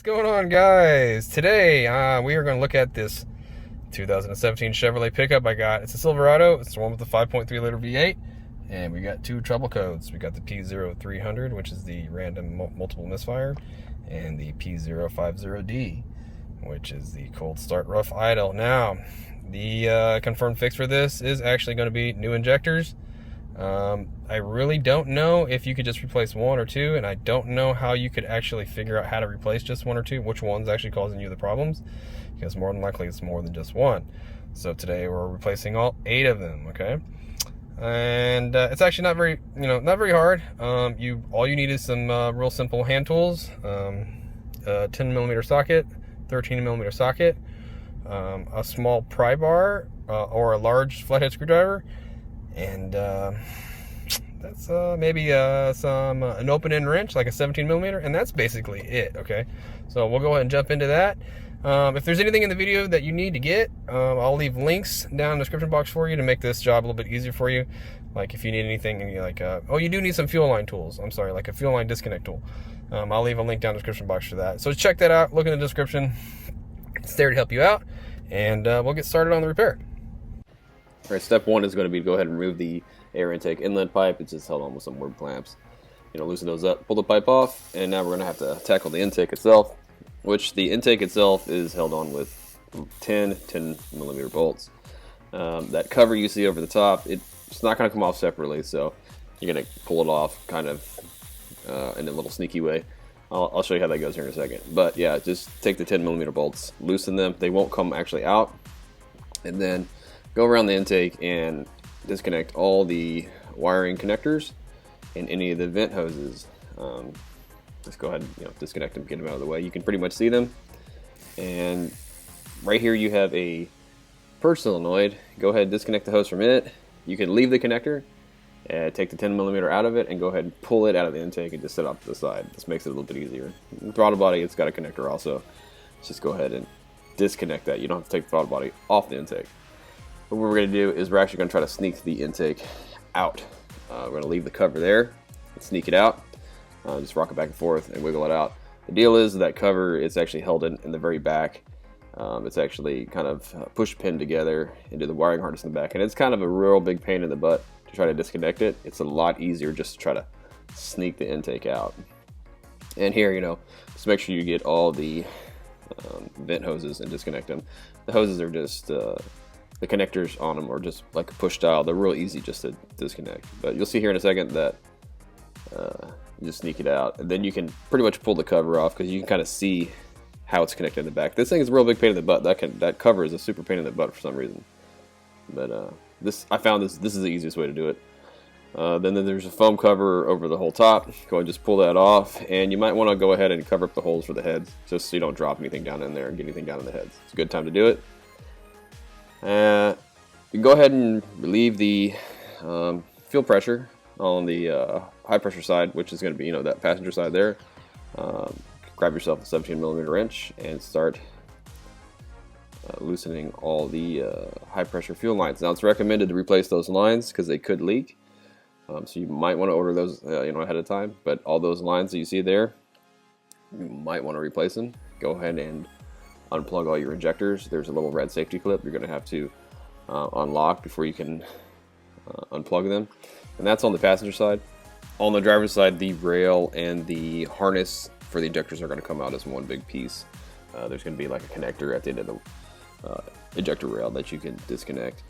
What's going on, guys? Today we are going to look at this 2017 Chevrolet pickup I got. It's a Silverado. It's the one with the 5.3 liter V8, and we got two trouble codes. We got the P050D, which is the random multiple misfire, and the P050D, which is the cold start rough idle. Now, the confirmed fix for this is actually going to be new injectors. I really don't know if you could just replace one or two, and I don't know how you could actually figure out how to replace just one or two, which one's actually causing you the problems, because more than likely it's more than just one. So today we're replacing all 8 of them, okay? And it's actually not very, not very hard. All you need is some real simple hand tools, a 10mm socket, 13mm socket, a small pry bar, or a large flathead screwdriver, and that's maybe an open-end wrench, like a 17mm, and that's basically it, okay? So we'll go ahead and jump into that. If there's anything in the video that you need to get, I'll leave links down in the description box for you to make this job a little bit easier for you. Like if you need anything, and you're like, oh, you do need some fuel line tools. I'm sorry, like a fuel line disconnect tool. I'll leave a link down in the description box for that. So check that out, look in the description. It's there to help you out, and we'll get started on the repair. All right, step one is going to be to go ahead and remove the air intake inlet pipe. It's just held on with some worm clamps. Loosen those up, pull the pipe off, and now we're going to have to tackle the intake itself, which the intake itself is held on with 10mm bolts. That cover you see over the top, it's not going to come off separately, so you're going to pull it off kind of in a little sneaky way. I'll show you how that goes here in a second. But yeah, just take the 10mm bolts, loosen them. They won't come actually out, and then go around the intake and disconnect all the wiring connectors and any of the vent hoses. Just go ahead and disconnect them, get them out of the way. You can pretty much see them. And right here you have a purge solenoid. Go ahead and disconnect the hose from it. You can leave the connector, take the 10mm out of it, and go ahead and pull it out of the intake and just set it off to the side. This makes it a little bit easier. The throttle body, it's got a connector also. Just go ahead and disconnect that. You don't have to take the throttle body off the intake. What we're going to do is we're actually going to try to sneak the intake out. We're going to leave the cover there and sneak it out. Just rock it back and forth and wiggle it out. The deal is that cover is actually held in the very back. It's actually kind of push pinned together into the wiring harness in the back, and it's kind of a real big pain in the butt to try to disconnect it. It's a lot easier just to try to sneak the intake out. And here, just make sure you get all the vent hoses and disconnect them. The hoses are just the connectors on them are just like a push style. They're real easy just to disconnect. But you'll see here in a second that you just sneak it out. And then you can pretty much pull the cover off because you can kind of see how it's connected in the back. This thing is a real big pain in the butt. That cover is a super pain in the butt for some reason. But I found this is the easiest way to do it. Then there's a foam cover over the whole top. Go ahead and just pull that off. And you might want to go ahead and cover up the holes for the heads just so you don't drop anything down in there and get anything down in the heads. It's a good time to do it. You can go ahead and relieve the fuel pressure on the high pressure side, which is going to be that passenger side there. Grab yourself a 17mm wrench and start loosening all the high pressure fuel lines. Now it's recommended to replace those lines because they could leak, so you might want to order those ahead of time. But all those lines that you see there, you might want to replace them. Go ahead and unplug all your injectors. There's a little red safety clip you're going to have to unlock before you can unplug them, and that's on the passenger side. On the driver's side, the rail and the harness for the injectors are going to come out as one big piece. There's going to be like a connector at the end of the injector rail that you can disconnect.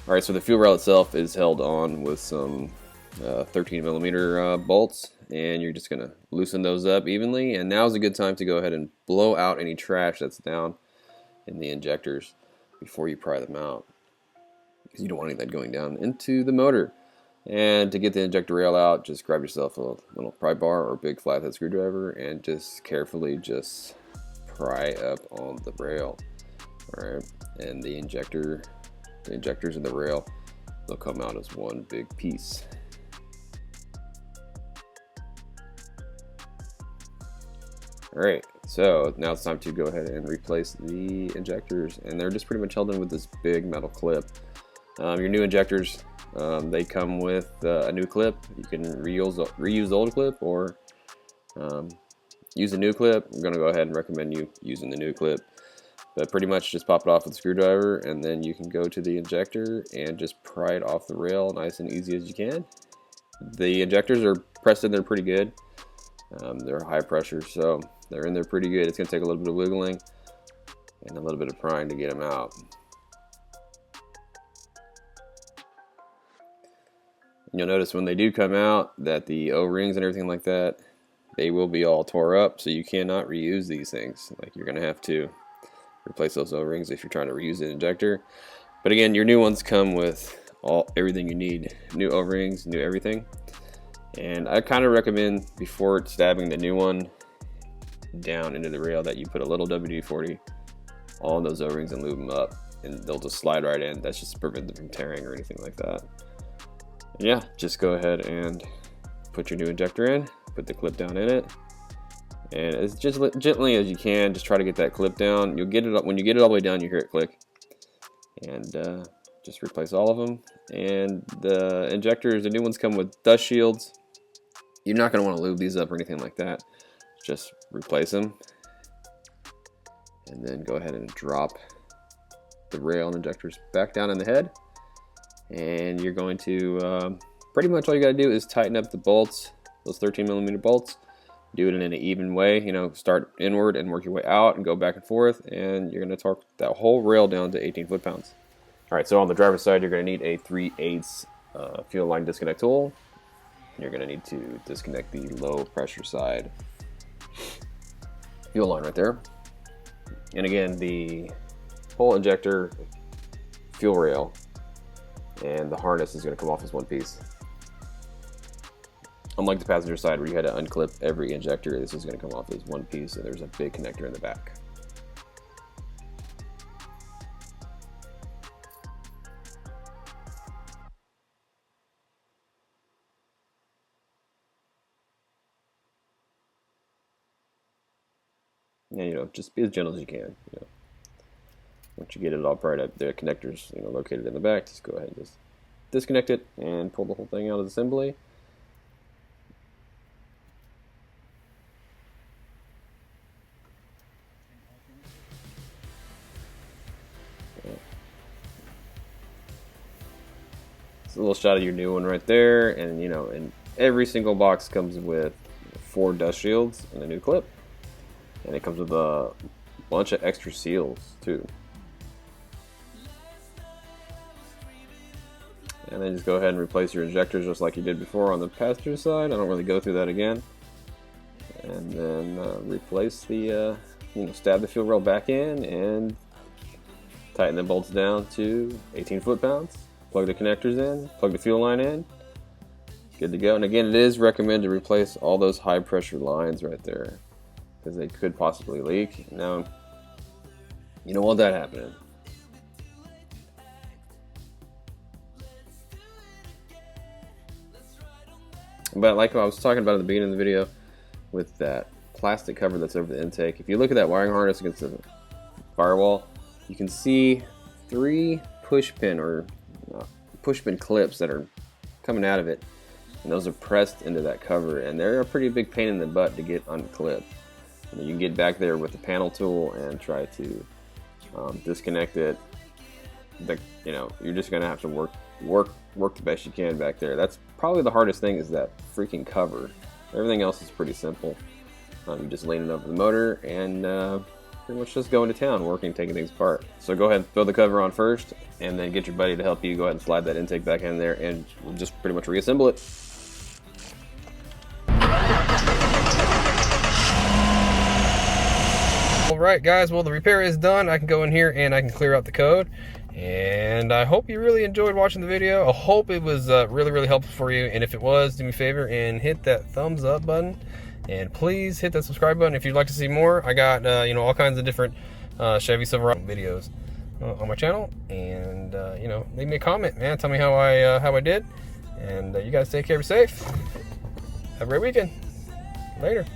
Alright, so the fuel rail itself is held on with some 13mm bolts, and you're just going to loosen those up evenly. And now's a good time to go ahead and blow out any trash that's down in the injectors before you pry them out, because you don't want any of that going down into the motor. And to get the injector rail out, just grab yourself a little pry bar or a big flathead screwdriver and just carefully just pry up on the rail. Alright, and the injectors and the rail, they'll come out as one big piece. Alright, so now it's time to go ahead and replace the injectors, and they're just pretty much held in with this big metal clip. Your new injectors, they come with a new clip. You can reuse the old clip, or use a new clip, I'm going to go ahead and recommend you using the new clip. But pretty much just pop it off with a screwdriver, and then you can go to the injector and just pry it off the rail nice and easy as you can. The injectors are pressed in there pretty good. They're high pressure, so they're in there pretty good. It's going to take a little bit of wiggling and a little bit of prying to get them out. You'll notice when they do come out that the O-rings and everything like that, they will be all tore up, so you cannot reuse these things. Like, you're going to have to replace those O-rings if you're trying to reuse the injector. But again, your new ones come with everything you need. New O-rings, new everything. And I kind of recommend, before stabbing the new one down into the rail, that you put a little WD-40 on those O-rings and lube them up, and they'll just slide right in. That's just to prevent them from tearing or anything like that. And yeah, just go ahead and put your new injector in, put the clip down in it, and as just gently as you can, just try to get that clip down. You'll get it up when you get it all the way down. You hear it click, and just replace all of them. And the injectors, the new ones, come with dust shields. You're not going to want to lube these up or anything like that. Just replace them, and then go ahead and drop the rail and injectors back down in the head. And you're going to pretty much all you got to do is tighten up the bolts, those 13mm bolts. Do it in an even way, you know, start inward and work your way out and go back and forth, and you're going to torque that whole rail down to 18 foot-pounds. All right, so on the driver's side, you're going to need a 3/8 fuel line disconnect tool. You're going to need to disconnect the low pressure side fuel line right there. And again, the whole injector, fuel rail, and the harness is going to come off as one piece. Unlike the passenger side where you had to unclip every injector, this is going to come off as one piece, and there's a big connector in the back. And, you know, just be as gentle as you can. You know, once you get it all pried up, the connectors, you know, located in the back, just go ahead and just disconnect it and pull the whole thing out of the assembly. It's a little shot of your new one right there, and you know, and every single box comes with 4 dust shields and a new clip. And it comes with a bunch of extra seals too. And then just go ahead and replace your injectors just like you did before on the passenger side. I don't really go through that again. And then replace the, you know, stab the fuel rail back in and tighten the bolts down to 18 foot-pounds. Plug the connectors in, plug the fuel line in. Good to go. And again, it is recommended to replace all those high pressure lines right there, because they could possibly leak. Now, you don't want that happening. But like I was talking about at the beginning of the video, with that plastic cover that's over the intake, if you look at that wiring harness against the firewall, you can see 3 push pin clips that are coming out of it, and those are pressed into that cover, and they're a pretty big pain in the butt to get unclipped. You can get back there with the panel tool and try to disconnect it. You know, you're just gonna have to work the best you can back there. That's probably the hardest thing, is that freaking cover. Everything else is pretty simple. You just lean it over the motor and pretty much just go into town, working, taking things apart. So go ahead and throw the cover on first, and then get your buddy to help you go ahead and slide that intake back in there, and we'll just pretty much reassemble it. Alright guys, well the repair is done. I can go in here and I can clear out the code. And I hope you really enjoyed watching the video. I hope it was really helpful for you. And if it was, do me a favor and hit that thumbs up button. And please hit that subscribe button if you'd like to see more. I got you know, all kinds of different Chevy Silverado videos on my channel. And you know, leave me a comment, man. Tell me how I did. And you guys take care, be safe. Have a great weekend. Later.